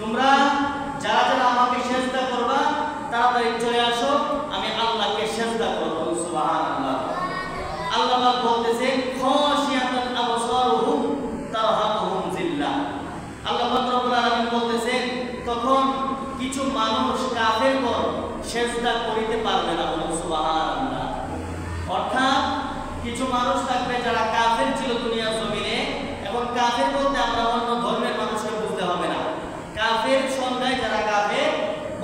তোমরা যারা যারা আমাকে সেজদা করবা তাড়াতাড়ি চলে আসো, আমি সেজদা করিতে পারবে না। বলুন সুবহানাল্লাহ। অর্থাৎ কিছু মানুষ থাকবে যারা কাফের ছিল দুনিয়ার জমিনে, এবং কাফের বলতে আমরা অন্য ধর্মের মানুষকে বুঝতে হবে না। কাফের সংজ্ঞায় যারা কাফের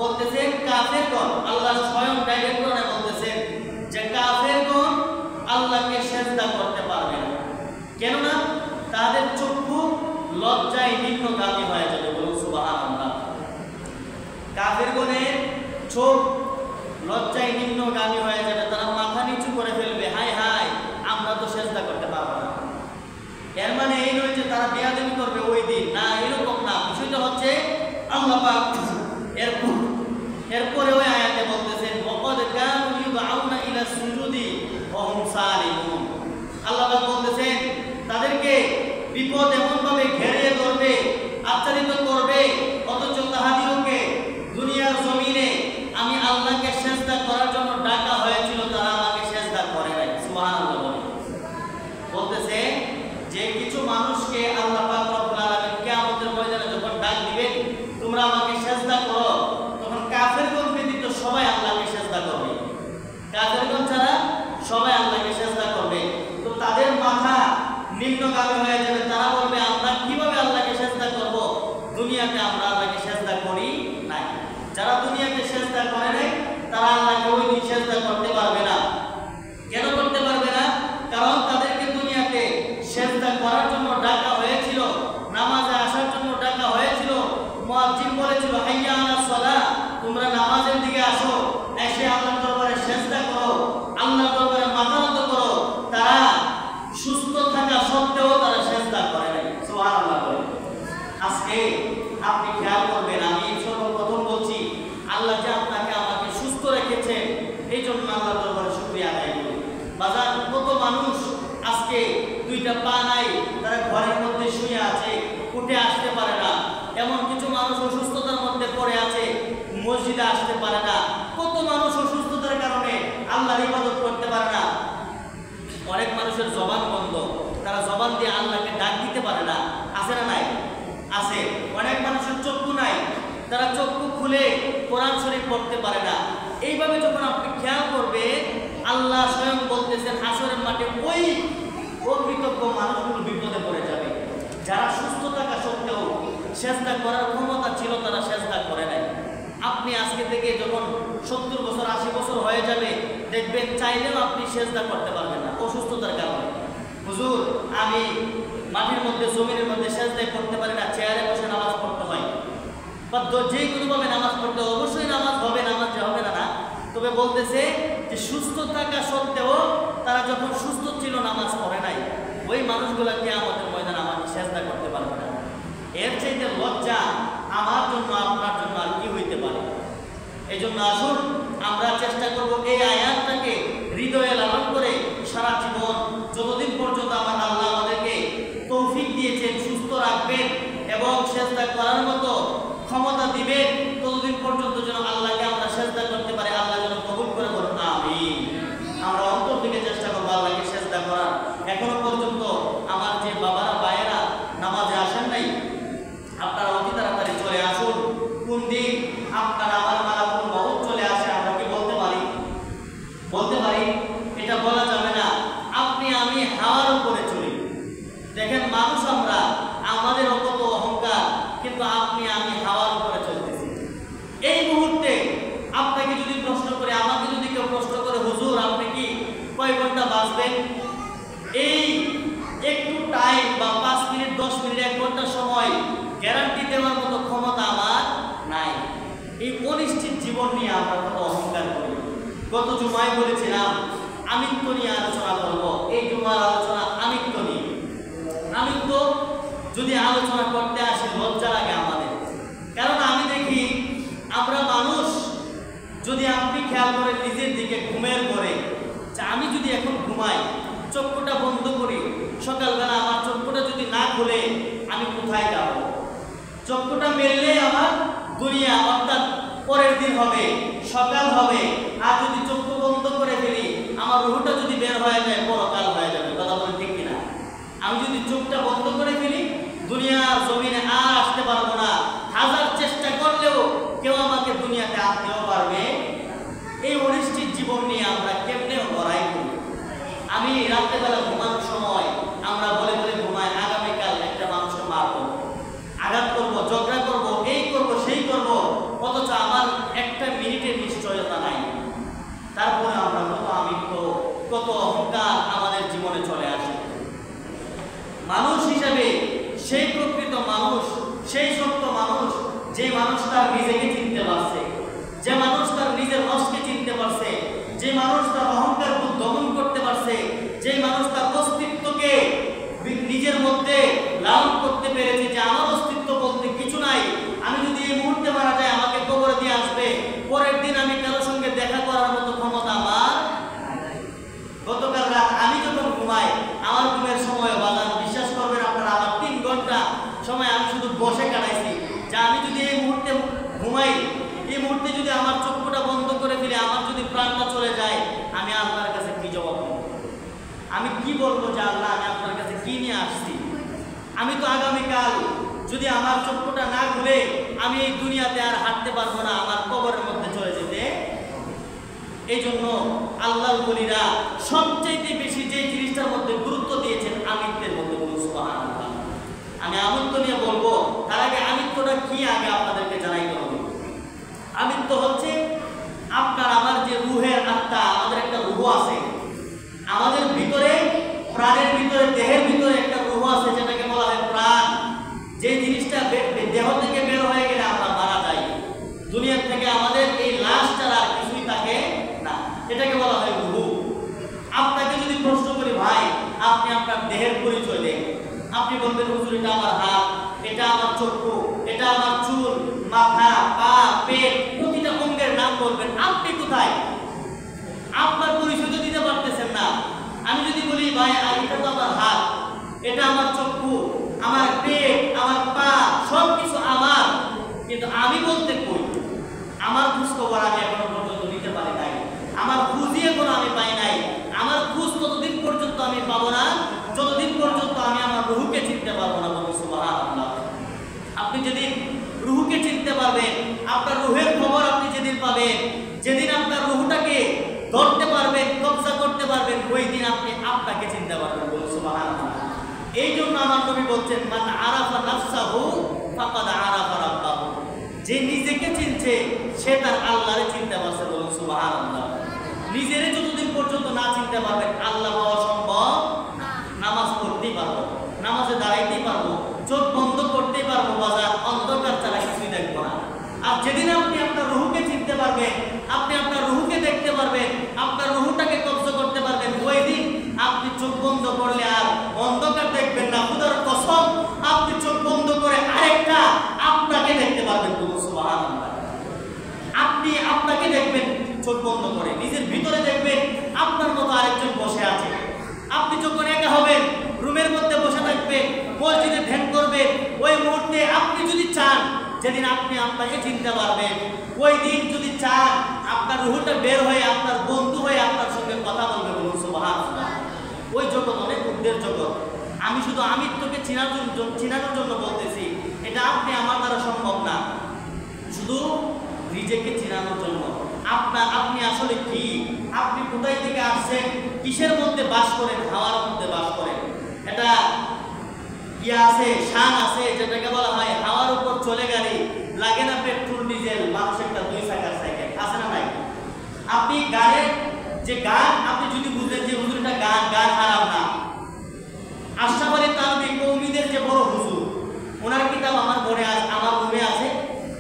বলতেছেন, কাফেরগণ আল্লাহ স্বয়ং ডাইরেক্ট করে বলতেছেন যে কাফেরগণ আল্লাহকে সেজদা করতে পারবে না, কেননা তাদের চক্ষু লজ্জায় নিম্নগামী হয়ে যাবে। বলুন সুবহানাল্লাহ। কাফেরগণের চোখ লজ্জায় নিম্নগামী হয়ে যাবে, তারা মাথা নিচু করে ফেলবে, হায় হায় আমরা তো সেজদা করতে পারবো না। এর মানে এই নয় যে তারা বেয়াদবি করবে ওই দিন, না, এরকম না। বিষয়টা হচ্ছে আল্লাহ পাক এরপরে ওই আয়াতে বলতেছেন ওয়াকাদ কানু ইউদআউনা ইলা সুজুদি ওয়া হুম সালিমুন। আল্লাহ পাক বলতেছেন তাদেরকে বিপদ এমন ভাবে ঘেরিয়ে ধরবে, আচ্ছাদিত করবে, অথচ তাহাদিওকে দুনিয়ার জমিনে আমি আল্লাহকে সেজদা করার জন্য ডাকা হয়েছিল, তারা আমাকে সেজদা করে নাই। সুবহানাল্লাহ। বলতেছে যে কিছু মানুষকে আল্লাহ পাক রব্বুল আলামিন কিয়ামতের ময়দানে যখন ডাক দিবেন তোমরা আমাকে সেজদা করো, তখন কাফেরগণ ব্যতীত সবাই আল্লাহকে সেজদা করবে। কাফেরগণ ছাড়া সবাই আল্লাহকে সেজদা করবে। তো তাদের মাথা নিম্নগামী হয়ে যাবে, তারা বলবে আমরা কিভাবে আল্লাহকে সেজদা করব, দুনিয়াতে আমরা আল্লাহকে সেজদা করি নাই। যারা দুনিয়াতে সেজদা করে নাই তারা আল্লাহকে ওই দিন সেজদা করতে পারবে না। কেন করতে পারবে না? কারণ তাদেরকে দুনিয়াতে সেজদা করার জন্য ডাকা হয়েছিল, নামাজে আসার জন্য ডাকা হয়েছিল। মুয়াজ্জিন বলেছিল হাইয়া আলাস সালাহ, তোমরা নামাজের দিকে আসো, এসে আল্লাহর দরবারে সেজদা করো, আল্লাহর দরবারে মাথা নত করো। তারা সুস্থ থাকা সত্ত্বেও তারা সেজদা করে নাই। সুবহানাল্লাহ। আজকে আপনি খেয়াল করবেন, আমি সর্বপ্রথম বলছি আল্লাহ যে আপনাকে আমাকে সুস্থ রেখেছেন, এই জন্য আল্লাহর দরবারে শুকরিয়া আদায় করি। বাজার কত মানুষ আজকে দুইটা পা নাই, তারা ঘরের মধ্যে শুয়ে আছে, উঠে আসতে পারে না। এমন কিছু মানুষ অসুস্থতার মধ্যে পড়ে আছে, মসজিদে আসতে পারে না। কত মানুষ অসুস্থতার কারণে আল্লাহর ইবাদত করতে পারে না। অনেক মানুষের জবান বন্ধ, তারা জবান দিয়ে আল্লাহকে ডাক দিতে পারে না। আছে না নাই? আছে। অনেক মানুষের চক্ষু নাই, তারা চক্ষু খুলে কোরআন শরীফ পড়তে পারে না। এইভাবে যখন আপনি খেয়াল করবে আল্লাহ স্বয়ং বলতেছেন হাসরের মাঠে ওই অকৃতজ্ঞ মানুষগুলো বিপদে পড়ে যাবে, যারা সুস্থ থাকা সত্ত্বেও সেজদা করার ক্ষমতা ছিল তারা সেজদা করে নাই। আপনি আজকে থেকে যখন 70 বছর 80 বছর হয়ে যাবে দেখবেন চাইলেও আপনি সেজদা করতে পারবেন না অসুস্থতার কারণে। হুজুর আমি মাটির মধ্যে জমিনের মধ্যে সেজদা করতে পারি না, চেয়ারে বসে নামাজ পড়তে হয়, বা যে কোনোভাবে নামাজ পড়তে অবশ্যই নামাজ হবে, নামাজ হবে না না। তবে বলতেছে যে সুস্থ থাকা সত্ত্বেও তারা যখন সুস্থ ছিল নামাজ পড়ে নাই, ওই মানুষগুলোকে আমাদের ময়দানে আমাকে সেজদা করতে পারবে না। এর চাইতে লজ্জা আমার জন্য আপনার জন্য আর কি হইতে পারে? এই জন্য আসুন আমরা চেষ্টা করব এই আয়াতটাকে হৃদয়ে লালন করে সারা জীবন যতদিন পর্যন্ত আমার আল্লাহ আমাদেরকে তৌফিক দিয়েছেন, সুস্থ রাখবেন এবং সেজদা করার মতো ক্ষমতা দিবেন, ততদিন পর্যন্ত যেন আল্লাহকে আমরা সেজদা করতে পারি। আল্লাহ যেন কবুল করে বলুন আমিন। আমরা অন্তর থেকে চেষ্টা করবো আল্লাহকে সেজদা করার। এখনো পর্যন্ত আমার যে বাবারা ভাইয়েরা নামাজে আসেন নাই, আপনারা অতি তাড়াতাড়ি চলে আসুন। কোন দিন আপনার আমার মালাকুল মউত চলে আসে আমরা কি বলতে পারি? বলতে পারি? এটা বলা যাবে না। আপনি আমি হাওয়ার উপরে চলি। দেখেন মানুষ আমরা, আমাদের কত অহংকার, কিন্তু আপনি আমি হাওয়ার উপরে চলতেছি। এই মুহূর্তে আপনাকে যদি প্রশ্ন করে, আমাকে যদি কেউ প্রশ্ন করে হুজুর আপনি কি কয় ঘন্টা বাঁচবেন, এই একটু টাইম বা 5 মিনিট 10 মিনিট 1 ঘন্টা সময় গ্যারান্টি দেওয়ার মতো ক্ষমতা আমার নাই। এই অনিশ্চিত জীবন নিয়ে আমরা কত অহংকার করি। গত জুমায় বলেছিলাম আমিত্ব নিয়ে আলোচনা করবো। এই জুমার আলোচনা আমিত্ব নিয়ে। আমিত্ব যদি আলোচনা করতে আসি লজ্জা লাগে আমাদের, কারণ আমি দেখি আমরা মানুষ, যদি আপনি খেয়াল করেন নিজের দিকে ঘুমের পরে, যে আমি যদি এখন ঘুমাই, চক্ষুটা বন্ধ করি, সকালবেলা আমার চক্ষুটা যদি না খুলে আমি কোথায় যাব? চক্ষুটা মেললে আমার দুনিয়া, অর্থাৎ পরের দিন হবে, সকাল হবে। আর যদি চক্ষু বন্ধ করে ফেলি আমার রুহটা যদি বের হয়ে যায় পরকাল হয়ে যাবে। কথা বলেন ঠিক কিনা? আমি যদি চোখটা বন্ধ করে ফেলি দুনিয়ার জমিনে আর আসতে পারবো না। হাজার চেষ্টা করলেও কেউ আমাকে দুনিয়াতে আনতেও পারবে মানুষ তার অহংকার দমন করতে পারছে, যে মানুষ তার অস্তিত্বকে নিজের মধ্যে লালন করতে পেরেছে যে আমার অস্তিত্ব বলতে কিছু নাই, আমি যদি এই মুহূর্তে মারা যাই আমাকে কবরে দিয়ে আসবে, পরের দিন আমি কারোর সঙ্গে দেখা করার মতো ক্ষমতা আমার। গতকাল রাত আমি যখন ঘুমাই, আমার ঘুমের সময় বাজার বিশ্বাস করবেন আপনারা, আমার 3 ঘন্টা সময় আমি শুধু বসে কাটাইছি। যে আমি যদি এই মুহূর্তে ঘুমাই, এই মুহূর্তে যদি আমার চক্ষুটা বন্ধ করে ফেলে আমার যদি প্রাণটা চলে যায়, আমি আল্লাহর কাছে কি জবাব দেব? আমি কি বলবো যে আল্লাহ আমি আপনার কাছে কি নিয়ে আসছি? আমি তো আগামীকাল যদি আমার চক্ষুটা না খুলে আমি এই দুনিয়াতে আর হাঁটতে পারবো না, আমার কবরের মধ্যে চলে যেতে। এই জন্য আল্লাহর ওলিরা সবচেয়ে বেশি যে জিনিসটার মধ্যে গুরুত্ব দিয়েছেন আমিত্বের মধ্যে। বলুন সুবহানাল্লাহ। আমি আমিত্ব নিয়ে বলবো, তার আগে আমিত্বটা কি আগে আপনাদেরকে জানাইতে হবে। আমিত্ব হচ্ছে আপনার আমার যে রুহের আত্মা, আমাদের একটা রুহ আছে, আমাদের ভিতরে প্রাণের ভিতরে দেহের ভিতরে একটা রুহ আছে যেটাকে বলা হয় প্রাণ। যে জিনিসটা দেহ থেকে বের হয়ে গেলে আমরা মারা যাই, দুনিয়া থেকে আমাদের এই লাশ ছাড়া আর কিছুই থাকে না, এটাকে বলা হয় রুহ। আপনাকে যদি প্রশ্ন করি ভাই আপনি আপনার দেহের পরিচয় দেন, আপনি বলবেন হুজুর এটা আমার হাত, এটা আমার চক্ষু, এটা আমার চুল, মাথা, পা, পেট, প্রতিটা অঙ্গের নাম বলবেন। আপনি কোথায়? আপনার পরিচয় তো দিতে পারতেছেন না। আমি যদি বলি ভাই এটা তো আমার হাত, এটা আমার চক্ষু, আমার পেট, আমার পা, সব কিছু আমার, কিন্তু আমি বলতে কই? আমার খোঁজ খবর আমি এখনো পর্যন্ত নিতে পারি নাই, আমার খুঁজই এখনো আমি পাই নাই। আমার খুঁজ ততদিন পর্যন্ত আমি পাবো না যতদিন পর্যন্ত আমি আমার রুহকে চিনতে পারবো না। বলুন সুবহানাল্লাহ। আপনি যেদিন রুহকে চিনতে পারবেন, আপনার রুহের খবর আপনি যেদিন পাবেন, যেদিন আপনার রুহটাকে ধরতে পারবেন, কবজা করতে পারবেন, ওই দিন আপনি আপনাকে চিনতে পারবেন। বলুন সুবহানাল্লাহ। এই জন্য আমার নবী বলছেন মান আরাফা নাফসাহু ফাকাদ আরাফা রাব্বাহু। যে নিজেকে চিনছে সে তার আল্লাহরে চিনতে পারছে। বলুন সুবহানাল্লাহ। নিজেরে যতদিন পর্যন্ত না চিনতে পারবেন আল্লাহ পাওয়া সম্ভব। নামাজ পড়তেই পারবো, নামাজে দাঁড়াইতেই পারবো, চোখ বন্ধ করতেই পারবো, বাজার অন্ধকার ছাড়া কিছুই দেখবো না। আর যেদিন আপনি আপনার রুহকে চিনতে পারবেন, আপনি আপনার রুহকে দেখতে পারবেন, আপনার রুহটাকে কবজা করতে পারবেন, ওই দিন আপনি চোখ বন্ধ করলে আর অন্ধকার দেখবেন না। খোদার কসম, আপনি চোখ বন্ধ করে আরেকটা আপনাকে দেখতে পারবেন। বলুন সুবহানাল্লাহ। আপনি আপনাকে দেখবেন চোখ বন্ধ করে, নিজের ভিতরে দেখবেন আপনার মতো আরেকজন বসে আছে। আপনি যখন একা হবেন, রুমের মধ্যে বসে থাকবেন, মসজিদে ধ্যান করবেন, ওই মুহূর্তে আপনি যদি চান, যেদিন আপনি আপনাকে চিনতে পারবেন, ওই দিন যদি চান আপনার রুহটা বের হয়ে আপনার বন্ধু হয়ে আপনার সঙ্গে কথা বলবে। বলুন সুবহানাল্লাহ। ওই জগৎ অনেক উদ্দের জগৎ। আমি শুধু আমিত্বকে চিনানোর জন্য বলতেছি, এটা আপনি আমার দ্বারা সম্ভব না। শুধু নিজেকে চিনানোর জন্য আপনি আসলে কি, আপনি কোথায় থেকে আসছেন, কিসের মধ্যে বাস করেন, হাওয়ার মধ্যে বাস করেন। এটা কি আছে, শান আছে, যেটাকে বলা হয় হাওয়ার উপর চলে গাড়ি, লাগে না পেট্রোল ডিজেল, মানুষ একটা 2 চাকার সাইকেল আছে না নাই? আপনি গানের যে গান, আপনি যদি বুঝলেন যে হুজুরটা গান হারাম না। আশরাফ আলী থানভী কওমিদের যে বড় হুজুর, ওনার কিতাব আমার রুমে আছে।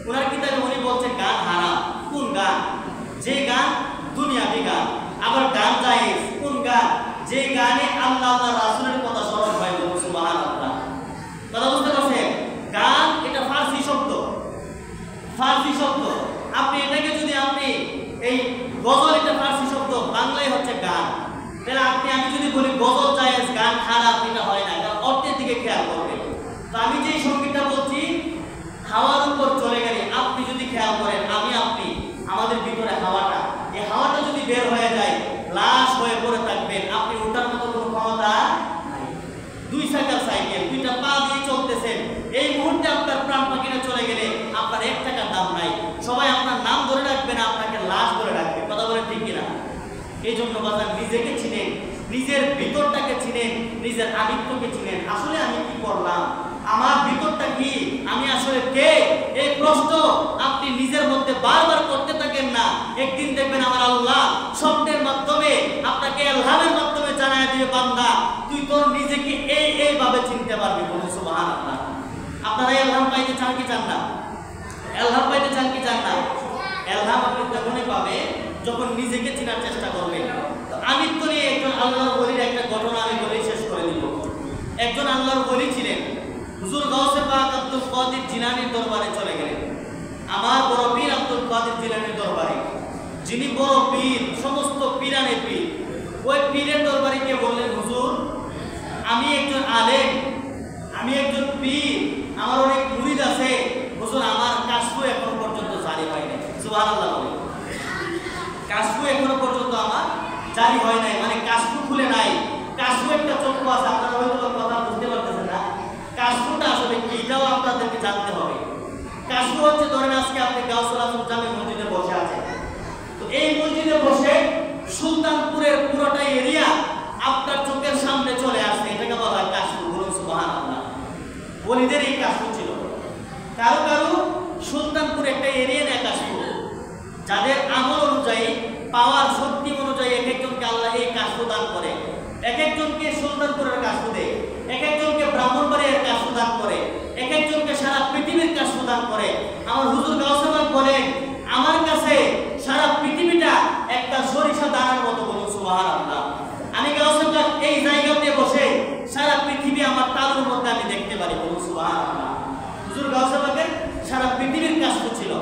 ওনার কিতাবে উনি বলছেন গান হারাম। কোন গান? যে গান দুনিয়াবি গান। আবার গান জায়েজ। কোন গান? যে গানে আল্লাহ আল্লাহ রাসূলের কথা স্মরণ হয়। বলুন সুবহানাল্লাহ। কথা বুঝতে পারছেন? গান এটা ফার্সি শব্দ, ফার্সি শব্দ। আপনি এটাকে যদি আপনি এই গজল, এটা ফার্সি শব্দ, বাংলায় হচ্ছে গান। তাহলে আমি যদি বলি গজল জায়েজ, গান খারাপ, এটা হয় না, কারণ অর্থের দিকে খেয়াল করবেন। তো আমি যেই সঙ্গীতটা বলছি হাওয়ার উপর চলে গেলে, আপনি যদি খেয়াল করেন, আপনি আমাদের ভিতরে হাওয়াটা, এই হাওয়াটা যদি বের হয়ে যায়, লাশ হয়ে পড়ে থাকবেন, আপনি ওঠার মতো কোনো ক্ষমতা নাই। 2 চাকার সাইকেল, 2টা পা দিয়ে চলতেছেন, এই মুহূর্তে আপনার প্রাণ পাখিটা চলে গেলে আপনার 1 টাকার দাম নাই। সবাই আপনার নাম ধরে রাখবে না, আপনাকে লাশ ধরে রাখবে। কথা বলেন ঠিক কিনা? এই জন্য বাজার নিজেকে চিনেন, নিজের ভিতরটাকে চিনেন, নিজের আমিত্বকে চিনেন। আসলে আমি কি করলাম, আমার ভিতরটা কি, আমি আসলে কে, এই প্রশ্ন আপনি নিজের মধ্যে বারবার করতে থাকেন না। একদিন দেখবেন আমার আল্লাহ স্বপ্নের মাধ্যমে আপনাকে ইলহামের মাধ্যমে জানায় দিবে, বান্দা তুই তোর নিজেকে এইভাবে চিনতে পারবি। বলুন সুবহানাল্লাহ। আপনারা ইলহাম পাইতে চান কি চান না? ইলহাম পাইতে চান কি চান না? ইলহাম আপনি তখনই পাবে যখন নিজেকে চেনার চেষ্টা করবেন। কাদের জিলানীর দরবারে চলে গেলেন, আমার বড় পীর আব্দুল কাদের জিলানীর দরবারে, যিনি বড় পীর, সমস্ত পীরানে পীর। ওই পীরের দরবারে গিয়ে বললেন, হুজুর আমি একজন আলেম, আমি একজন পীর, আমার অনেক মুরিদ আছে, হুজুর আমার কাশফু এখনো পর্যন্ত জারি হয় নাই। সুবহানাল্লাহ বলে, কাশফু এখনো পর্যন্ত আমার জারি হয় নাই, মানে কাশফু খুলে নাই। কাশফু একটা চক্র আছে, আপনারা হয়তো কথা বুঝতে পারতেছেন না। কাশফুটা আসলে কি, এটাও আপনাদেরকে জানতে হবে। কাশফু হচ্ছে, ধরেন আজকে আপনি গাউসুল আজম জামে মসজিদে বসে আছেন, তো এই মসজিদে বসে সুলতানপুরের পুরোটা এরিয়া আপনার চোখের সামনে চলে আসছে, এটাকে বলা হয় কাশফু। বলুন সুবহানাল্লাহ। ওলিদের এই কাশফু ছিল। কারো কারো সুলতানপুর একটা এরিয়া নেয় কাশফু, যাদের আমল অনুযায়ী, পাওয়ার শক্তি অনুযায়ী এক একজনকে আল্লাহ এই কাশফু দান করে। এক একজনকে সুলতানপুরের কাশফু দেয়, এক একজনকে ব্রাহ্মণবাড়িয়ার কাশফু দান করে, এক একজনকে সারা পৃথিবীর কাশফু দান করে। আমার হুজুর গাউসুল আজম বলেন, আমার কাছে সারা পৃথিবীটা একটা সরিষা দানার মতো। বলুন সুবহানাল্লাহ। আমি গাউসুল আজম এই জায়গাতে বসে সারা পৃথিবী আমার তালুর মধ্যে আমি দেখতে পারি। বলুন সুবহানাল্লাহ। হুজুর গাউসুল আজমের সারা পৃথিবীর কাশফু ছিল।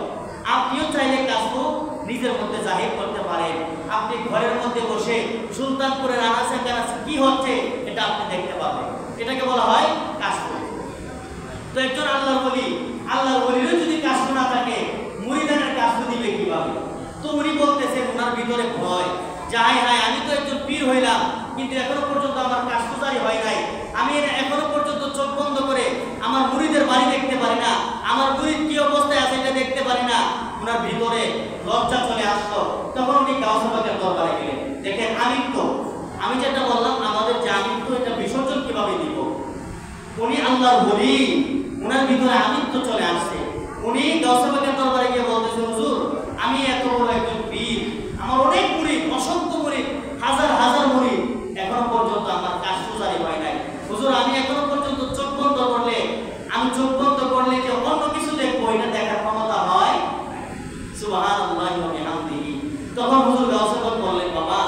আপনিও চাইলে কাশফু নিজের মধ্যে জাহির করতে পারেন। আপনি ঘরের মধ্যে বসে সুলতানপুরের আনাচে কানাচে কি হচ্ছে এটা আপনি দেখতে পাবেন। এটাকে বলা হয় কাশফু। তো একজন আল্লাহর ওলি, আল্লাহর ওলিরও যদি কাশফু না থাকে, মুরিদানের কাশফু দিবে কিভাবে? তো উনি বলতেছেন, ওনার ভিতরে ভয় যে হায় হায়, আমি তো একজন পীর হইলাম, কিন্তু এখনো পর্যন্ত আমার কাশফু জারি হয় নাই। আমি এখনো পর্যন্ত চোখ বন্ধ করে আমার মুরিদের বাড়ি দেখতে পারি না, আমার মুরিদ কি অবস্থায় আছে এটা দেখতে পারি না। ওনার ভিতরে লজ্জা চলে আসলো। তখন উনি গাউসুল পাকের দরবারে গেলেন। দেখেন আমিত্ব, আমি যেটা বললাম, আমাদের যে আমিত্ব, এটা বিসর্জন কিভাবে দিব? উনি আল্লাহর ওলি, ওনার ভিতরে আমিত্ব চলে আসছে। উনি গাউসুল পাকের দরবারে গিয়ে বলতেছেন, হুজুর আমি এত বড় একজন পীর, আমার অনেক মুরিদ, অসংখ্য মুরিদ, হাজার হাজার মুরিদ, এখনো পর্যন্ত আমার কাশফু জারি হয় নাই। হুজুর আমি এখনো পর্যন্ত চোখ বন্ধ করলে, আমি চোখ বন্ধ করলে যে অন্য কিছু দেখবো, এটা দেখার ক্ষমতা হয়। সুবহানাল্লাহি ওয়া বিহামদিহি। তখন হুজুর গাউসুল পাক বললেন, বাবা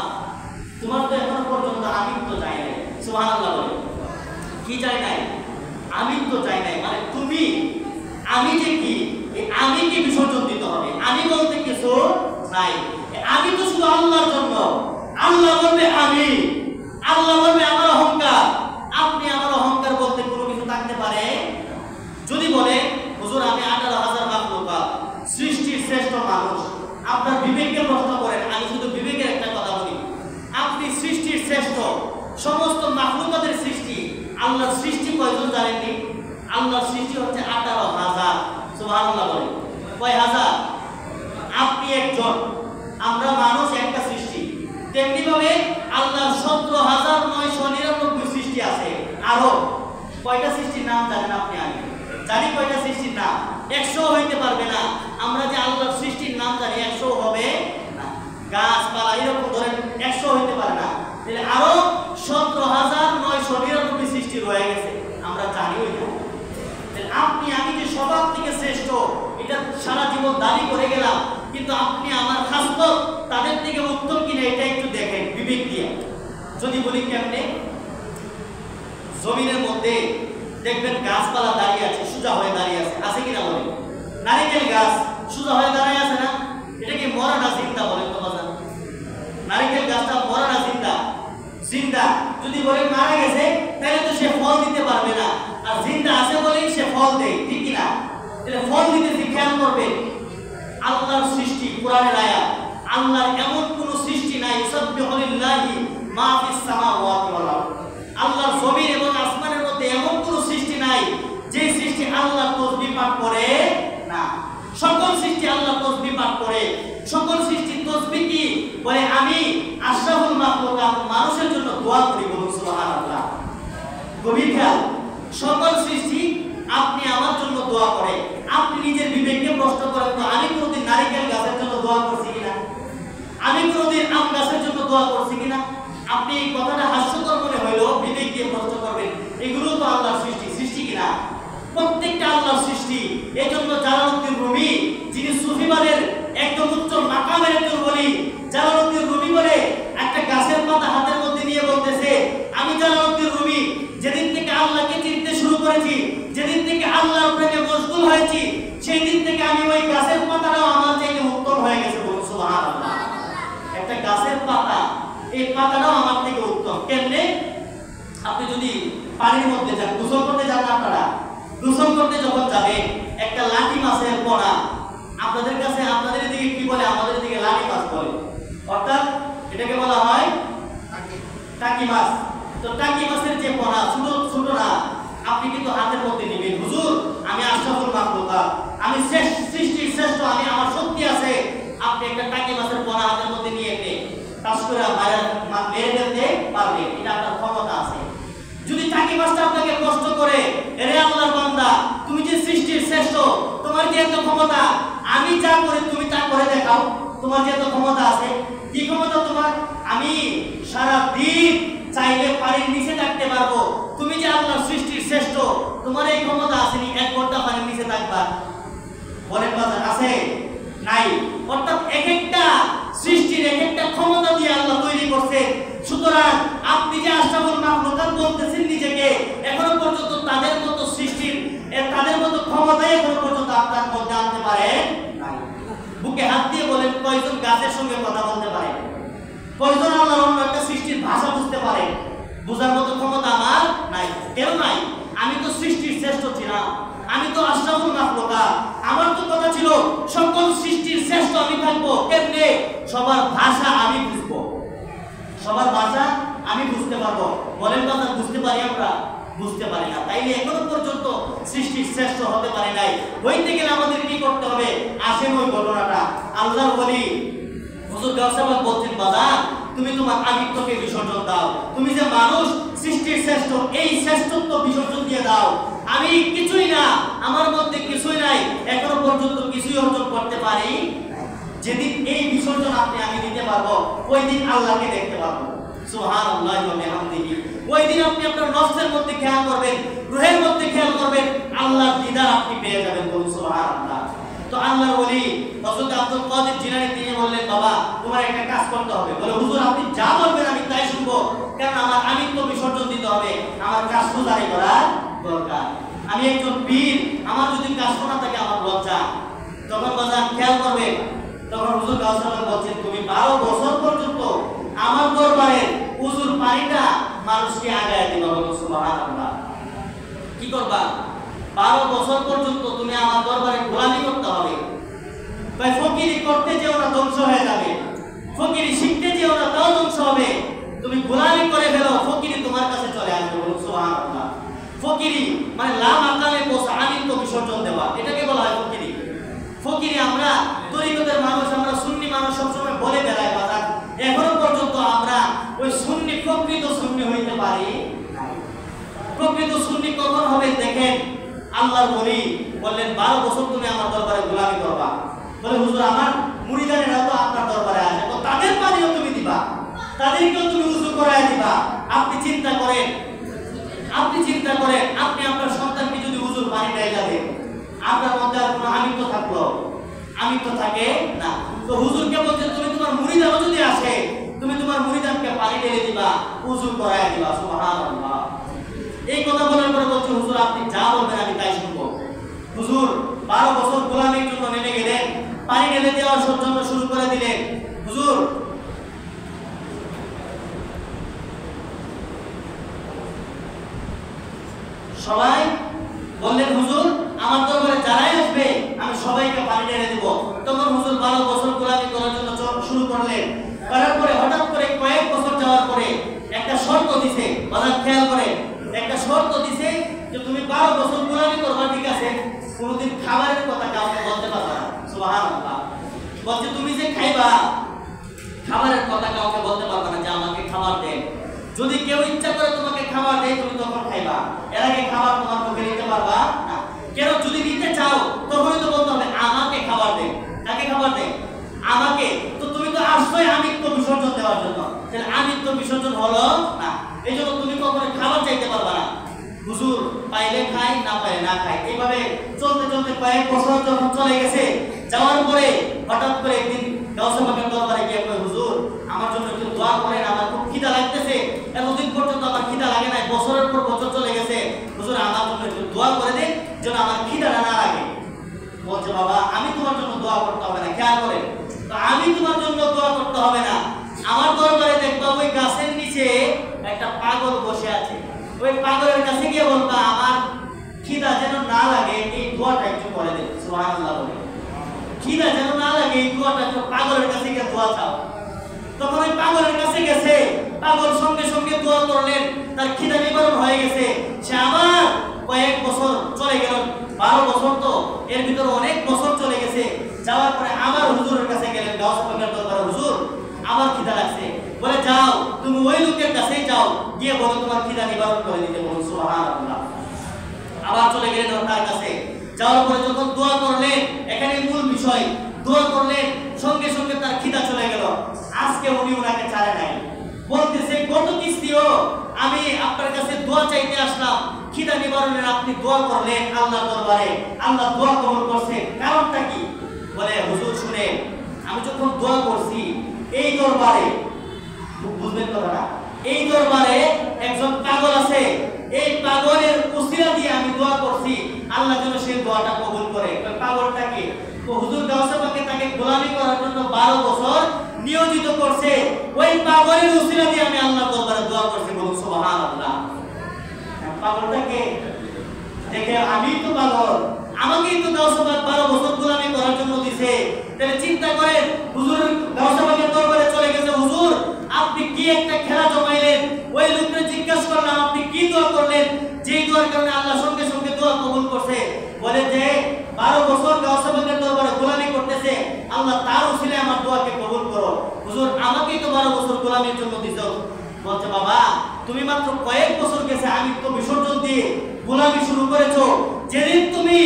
তোমার তো এখনো পর্যন্ত আমিত্ব চাই নাই। সুবহানাল্লাহ বলে, কি চাই নাই? আমিত্ব চাই নাই। মানে তুমি, আমি যে কি, এই আমি কি বিসর্জন দিতে হবে। আমি বলতে কিছু নাই। আমি তো শুধু আল্লাহর জন্য। আল্লাহ বলবে আমি, আল্লাহ বলবে আমার অহংকার। আপনি আমার অহংকার বলতে কোনো কিছু থাকতে পারে? যদি বলে হুজুর আমি 18,000 মাখলুকাত, সৃষ্টির শ্রেষ্ঠ মানুষ, আপনার বিবেককে প্রশ্ন করেন। আমি শুধু বিবেকের একটা কথা বলি, আপনি সৃষ্টির শ্রেষ্ঠ, সমস্ত মাখলুকাতের সৃষ্টি। আল্লাহর সৃষ্টি কয়জন জানেননি? আল্লাহর সৃষ্টি হচ্ছে 18,000। সুবহানাল্লাহ বলে, কয় হাজার? আপনি একজন, আমরা মানুষ একটা সৃষ্টি। তেমনি ভাবে আল্লাহর 17,999 সৃষ্টি আছে। আরো কয়টা সৃষ্টির নাম জানেন আপনি? আমি জানি কয়টা সৃষ্টির নাম, 100 হইতে পারবে না। আমরা যে আল্লাহর সৃষ্টির নাম জানি 100 হবে না। গাছপালা এরকম ধরেন 100 হইতে পারে না। তাহলে আরো 17,999 সৃষ্টি রয়ে গেছে, আমরা জানিও না। আপনি আমি যে সবার থেকে শ্রেষ্ঠ, এটা সারা জীবন দাবি করে গেলাম, কিন্তু আপনি আমার খাসলত তাদের থেকে উত্তম কিনা এটা একটু দেখেন বিবেক দিয়ে। যদি বলি কেমনে, জমিনের মধ্যে দেখবেন গাছপালা দাঁড়িয়ে আছে, সোজা হয়ে দাঁড়িয়ে আছে, আছে কিনা বলেন? নারিকেল গাছ সোজা হয়ে দাঁড়িয়ে আছে না? এটা কি মরা না জিন্দা বলেন তো বাজান? নারিকেল গাছটা মরা না জিন্দা? জিন্দা। যদি বলেন মারা গেছে, তাহলে তো সে ফল দিতে পারবে না। আর জিন্দা আছে বলেই সে ফল দেয়, ঠিক কিনা? তাহলে ফল দিতে যে খেয়াল করবে। আল্লাহর সৃষ্টি, কোরআনের আয়াত, আল্লাহর এমন কোন সৃষ্টি নাই, ইউসাব্বিহু লিল্লাহি মা ফিস সামাওয়াতি ওয়াল আরদ। আল্লাহর জমিন এবং আসমানের মধ্যে এমন কোন সৃষ্টি নাই যে সৃষ্টি আল্লাহর তাসবিহ পাঠ করে না। সকল সৃষ্টি আল্লাহর তাসবিহ পাঠ করে। সকল সৃষ্টির তাসবিহ কি বলে? আমি আশরাফুল মাখলুকাত, মানুষের জন্য দোয়া করি। বলুন সুবহানাল্লাহ। গভীর খেয়াল, সকল সৃষ্টি আপনি আমার জন্য দোয়া করে। আপনি নিজের বিবেককে প্রশ্ন করেন তো, আমি কোনদিন নারিকেল গাছের জন্য দোয়া করছি কিনা? আমি কোনদিন আম গাছের জন্য দোয়া করছি কিনা? আপনি এই কথাটা হাস্যকর মনে হইলো, বিবেক দিয়ে প্রশ্ন করবেন, এগুলো তো আল্লাহর সৃষ্টি, সৃষ্টি কিনা? প্রত্যেকটা আল্লাহর সৃষ্টি। এই জন্য জালালউদ্দিন রুমি, যিনি সুফিবাদের একদম উচ্চ মাকামের একজন বলি, জালালউদ্দিন রুমি বলে একটা গাছের পাতা হাতের মধ্যে নিয়ে বলতেছে, আমি জালালউদ্দিন রুমি যেদিন থেকে আল্লাহকে চিনতে শুরু করেছি, যেদিন থেকে আল্লাহর প্রেমে আমি ওই গাছের পাতাটাও আমার চাইতে উত্তম হয়ে গেছে, বলুন সুবহানাল্লাহ। একটা গাছের পাতা, এই পাতাটাও আমার থেকে উত্তম। কেমনে? আপনি যদি পানির মধ্যে যান, গোসল করতে যান, আপনারা গোসল করতে যখন যাবেন, একটা লাঠি মাছের পোনা, আপনাদের কাছে আপনাদের দিকে কি বলে, আমাদের দিকে লাঠি মাছ বলে, অর্থাৎ এটাকে বলা হয় টাকি মাছ। তো টাকি মাছের যে পোনা, ছোট ছোট না, আপনি কিন্তু হাতের মধ্যে নেবেন, হুজুর আমি আশরাফুল মাখলুকাত, আমি সৃষ্টির শ্রেষ্ঠ, আমি আমার শক্তি আছে। আপনি একটা টাকি মাছের পোনা হাতের মধ্যে নিয়ে এনে কাজ করে মেরে ফেলতে পারবেন, এটা আপনার ক্ষমতা আছে। যদি টাকি মাছটা আপনাকে কষ্ট করে, এরে আল্লাহর বান্দা, তুমি যে সৃষ্টির শ্রেষ্ঠ, তোমার যে এত ক্ষমতা, আমি যা করি তুমি তা করে দেখাও, তোমার যে এত ক্ষমতা আছে। কি ক্ষমতা তোমার? আমি সারা দিন চাইলে পানির নিচে থাকতে পারবো। তুমি যে আল্লাহর সৃষ্টির শ্রেষ্ঠ, তোমার এই ক্ষমতা আছে নি 1 ঘন্টা পানির নিচে থাকবা? বলেন কথা আছে? নাই। অর্থাৎ এক একটা সৃষ্টির এক একটা ক্ষমতা দিয়ে আল্লাহ তৈরি করছে। সুতরাং আপনি যে আশরাফুল মাখলুকাত বলতেছেন নিজেকে, এখনো পর্যন্ত তাদের মতো সৃষ্টির, তাদের মতো ক্ষমতা এখনো পর্যন্ত আপনার মধ্যে আনতে পারেন নাই। বুকে হাত দিয়ে বলেন, কয়জন গাছের সঙ্গে কথা বলতে পারে? কয়জন আল্লাহর অন্য একটা সৃষ্টির ভাষা বুঝতে পারে? বোঝার মতো ক্ষমতা আমার নাই। কেন নাই? আমি তো সৃষ্টির শ্রেষ্ঠ ছিলাম, আমি তো আশরাফুল মাখলুকাত। আমার তো কথা ছিল সকল সৃষ্টির শ্রেষ্ঠ আমি থাকবো। কেমনে? সবার ভাষা আমি বুঝবো, সবার ভাষা আমি বুঝতে পারবো। বলেন কথা, বুঝতে পারি আমরা? বুঝতে পারি না। তাইলে এখনো পর্যন্ত সৃষ্টির শ্রেষ্ঠ হতে পারে নাই। হইতে গেলে আমাদের কি করতে হবে? আসেন ওই ঘটনাটা। আল্লাহ বলি হুজুর গাউসাবাদ বলছেন, বাজার তুমি তোমার আমিত্বকে বিসর্জন দাও। তুমি যে মানুষ সৃষ্টির শ্রেষ্ঠ, এই শ্রেষ্ঠত্ব বিসর্জন দিয়ে দাও। আমি কিছুই না, আমার মধ্যে কিছুই নাই, এখনো পর্যন্ত কিছুই অর্জন করতে পারি। যেদিন এই বিসর্জন আমি দিতে পারবো, ওই দিন আল্লাহকে দেখতে পারবো। সুবহানাল্লাহি ওয়া বিহামদিহি। ওই দিন আপনি আপনার নফসের মধ্যে খেয়াল করবেন, রূহের মধ্যে খেয়াল করবেন, আল্লাহর দিদার আপনি পেয়ে যাবেন। বলুন সুবহানাল্লাহ। তো আল্লাহর ওলি হযরত আব্দুল কাদের জিলানী তিনি বললেন, বাবা তোমার একটা কাজ করতে হবে। বলে, হুজুর আপনি যা বলবেন আমি তাই শুনবো, কারণ আমার আমিত্ব বিসর্জন দিতে হবে, আমার কাজ সুজারি করার দরকার। আমি একজন বীর, আমার যদি কাজ শোনা থাকে আমার লজ্জা। তখন বাজার খেয়াল করবে, তখন হুজুর গাউসাবাদ বলছেন, তুমি 12 বছর পর্যন্ত আমার দরবারে উজুর পানিটা মানুষকে আগায় দিবা। বলুন সুবহানাল্লাহ। কি করবা? 12 বছর পর্যন্ত তুমি আমার দরবারে গোলামি করতে হবে। তাই ফকিরি করতে যেও না, ধ্বংস হয়ে যাবে। ফকিরি শিখতে যেও না, তাও ধ্বংস হবে। তুমি গোলামি করে ফেলো, ফকিরি তোমার কাছে চলে আসবে। বলুন সুবহানাল্লাহ। ফকিরি মানে লা মাকামে বসা, আমিত্ব বিসর্জন দেওয়া, এটাকে বলা হয় ফকিরি। ফকিরি আমরা তরিকতের মানুষ, আমরা সুন্নি মানুষ সবসময় বলে বেড়াই, বাজার এখনো পর্যন্ত আমরা ওই সুন্নি, প্রকৃত সুন্নি হইতে পারি। প্রকৃত সুন্নি কখন হবে দেখেন, আল্লাহর ওলি বললেন 12 বছর তুমি আমার দরবারে গোলামি করবা। বলে, হুজুর আমার মুরিদানেরা তো আপনার দরবারে আসে, তো তাদের পানিও তুমি দিবা, তাদেরকেও তুমি উযু করায় দিবা। আপনি চিন্তা করেন, আপনি আপনার সন্তানকে যদি উযুর পানি দেয় যাবে, আপনার মধ্যে আর কোনো আমিত্ব থাকলো? আমিত্ব থাকে না। তো হুজুরকে বলছেন, তুমি তোমার মুরিদানও যদি আসে, তুমি তোমার মুরিদানকে পানি ঢেলে দিবা, উযু করায় দিবা। সুবহানাল্লাহ। এই কথা বলার পরে বলছে, হুজুর আপনি যা বলবেন আমি তাই শুনবো। হুজুর 12 বছর গোলামির জন্য নেমে গেলেন, পানি ঢেলে দেওয়ার জন্য শুরু করে দিলেন। হুজুর সবাই বললেন, হুজুর আমার দরবারে যারাই আসবে আমি সবাইকে পানি ঢেলে দিব। তখন হুজুর 12 বছর গোলামি করার জন্য শুরু করলেন। করার পরে হঠাৎ করে কয়েক বছর যাওয়ার পরে একটা শর্ত দিছে, বাজার খেয়াল করে, একটা শর্ত দিছে যে তুমি 12 বছর গোলামি করবা, ঠিক আছে, কোনোদিন খাবারের কথা কাউকে বলতে পারবা না। সুবহানাল্লাহ। বলছে তুমি যে খাইবা, খাবারের কথা কাউকে বলতে পারবা না যে আমাকে খাবার দেন। যদি কেউ ইচ্ছা করে তোমাকে খাবার দেয়, তুমি তখন খাইবা, এর আগে খাবার তোমার মুখে নিতে পারবা না। কেন? যদি নিতে চাও তখনই তো বলতে হবে আমাকে খাবার দেন। কাকে খাবার দেন? আমাকে। তো তুমি তো আসছোই আমিত্ব বিসর্জন দেওয়ার জন্য, তাহলে আমিত্ব বিসর্জন হলো না, এই জন্য তুমি কখনো খাবার চাইতে পারবা না। হুজুর পাইলে খাই, না পাইলে না খাই। এইভাবে চলতে চলতে কয়েক বছর যখন চলে গেছে, যাওয়ার পরে হঠাৎ করে একদিন গাউসাবাদের দরবারে গিয়ে কয়, হুজুর আমার জন্য একটু দোয়া করেন, আমার খুব খিদা লাগতেছে, এতদিন পর্যন্ত আমার খিদা লাগে নাই, বছরের পর বছর চলে গেছে, হুজুর আমার জন্য একটু দোয়া করে দেন যেন আমার খিদাটা না লাগে। বলছে বলছে বাবা আমি তোমার জন্য দোয়া করতে হবে না, খেয়াল করে, তো আমি তোমার জন্য দোয়া করতে হবে না, আমার দরবারে দেখবা ওই গাছের নিচে একটা পাগল বসে আছে, ওই পাগলের কাছে গিয়ে বলবা আমার খিদা যেন না লাগে এই দোয়াটা একটু করে দেন। সুবহানাল্লাহ বলে, খিদা যেন না লাগে এই দোয়াটা একটু পাগলের কাছে গিয়ে দোয়া চাও। তখন ওই পাগলের কাছে গেছে, পাগল সঙ্গে সঙ্গে দোয়া করলেন, তার খিদা নিবারণ হয়ে গেছে। সে আবার কয়েক বছর চলে গেল, 12 বছর, তো এর ভিতরে অনেক বছর চলে গেছে। যাওয়ার পরে আবার হুজুরের কাছে গেলেন, গাউস পাকের দরবারে, হুজুর আমার খিদা লাগছে। বলে যাও তুমি ওই লোকের কাছেই যাও, গিয়ে বলো তোমার খিদা নিবারণ করে দিতে। বলুন সুবহানাল্লাহ। আবার চলে গেলেন তার কাছে, যাওয়ার পরে যখন দোয়া করলেন, এখানে মূল বিষয়, দোয়া করলেন সঙ্গে সঙ্গে তার খিদা চলে গেল। আজকে উনি ওনাকে ছাড়ে নাই, বলতেছে গত কিস্তিও আমি আপনার কাছে দোয়া চাইতে আসলাম, খিদা নিবারণের আপনি দোয়া করলেন আল্লাহর দরবারে, আল্লাহ দোয়া কবুল করছে, কারণটা কি? বলে হুজুর শুনে, আমি যখন দোয়া করছি এই দরবারে, বুঝবেন কথাটা, এই দরবারে একজন পাগল আছে, এই পাগলের উসিলা দিয়ে আমি দোয়া করছি, আল্লাহ যেন সেই দোয়াটা কবুল করে। পাগলটাকে তো হুজুর গাউসে পাকে তাকে গোলামি করার জন্য 12 বছর নিয়োজিত করছে, ওই পাগলের উসিলা দিয়ে আমি আল্লাহর দরবারে দোয়া করছি। বলুন সুবহানাল্লাহ। পাগলটাকে দেখে আমি তো পাগল, আমাকেই তো গাউসে পাক 12 বছর গোলামি করার জন্য দিয়েছে, তাহলে চিন্তা করেন হুজুর গাউসে পাকের দরবারে চলে গেছে, হুজুর আপনি কি একটা খেলা জমাইলেন, ওই লোককে জিজ্ঞাসা করলাম আপনি কি দোয়া করলেন, যেই দোয়ার কারণে আল্লাহ সঙ্গে সঙ্গে দোয়া কবুল করছে। বলে যে 12 বছর গাউসে পাকের দরবারে গোলামি করতেছে, আল্লাহ তার উসিলায় আমার দোয়াকে কবুল করো। হুজুর আমাকেই তো 12 বছর গোলামির জন্য দিছো। বলছে বাবা তুমি মাত্র কয়েক বছর গেছে আমি তো বিসর্জন দিয়ে গোলামি শুরু করেছো, যেদিন তুমি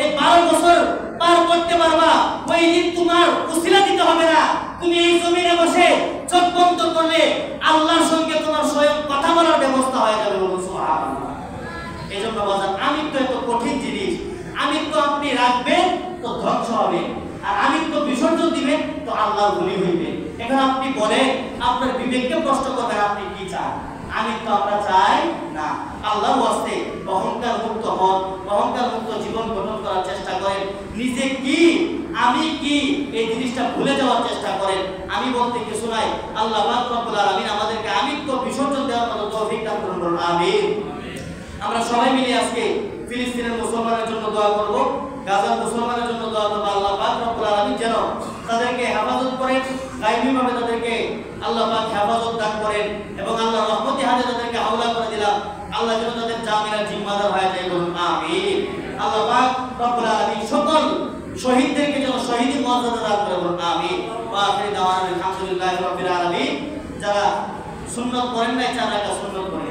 এই 12 বছর পার করতে পারবা ওই দিন তোমার উসিলা দিতে হবে না, তুমি এই জমিনে বসে চোখ বন্ধ করলে আল্লাহর সঙ্গে তোমার স্বয়ং কথা বলার ব্যবস্থা হয়ে যাবে। বলুন সুবহানাল্লাহ। এজন্য বাজার আমিত্ব এত কঠিন জিনিস, আমিত্ব আপনি রাখবেন তো ধ্বংস হবে, আর আমিত্ব বিসর্জন দিবেন তো আল্লাহর বলি হইবে। এখন আপনি বলেন, আপনার বিবেককে প্রশ্ন করবেন আপনি কি চান? আমিত্ব আমরা চাই না, আল্লাহর ওয়াস্তে অহংকার মুক্ত হন, অহংকার মুক্ত জীবন গঠন করার চেষ্টা করেন, নিজে কি আমি কি এই জিনিসটা ভুলে যাওয়ার চেষ্টা করেন। আমি বলতে কিছু নাই, আল্লাহ পাক রব্বুল আলামিন আমাদেরকে আমিত্ব বিসর্জন দেওয়ার মতো তৌফিক দান করুন, বলুন আমিন। আমরা সবাই মিলে আজকে ফিলিস্তিনের মুসলমানের জন্য দোয়া করব, গাজার মুসলমানের জন্য দোয়া করব, আল্লাহ পাক রব্বুল আলামিন যেন তাদেরকে হেফাজত করেন, গায়বীভাবে তাদেরকে আল্লাহ পাক হেফাজত দান করেন, এবং আল্লাহর রহমতি হাতে তাদেরকে হাওলা করে দিলাম, আল্লাহ যেন তাদের জামিনের জিম্মাদার হয়ে যায়, বলুন আমিন। আল্লাহ পাক রব্বুল আলামিন সকল শহীদদেরকে যেন শহীদি মর্যাদা দান করে, বলুন আমিন। ওয়া আখিরু দাওয়ানা আলহামদুলিল্লাহি রাব্বিল আলামিন। যারা সুন্নাত করেন নাই, 4 রাকাত সুন্নাত করেন।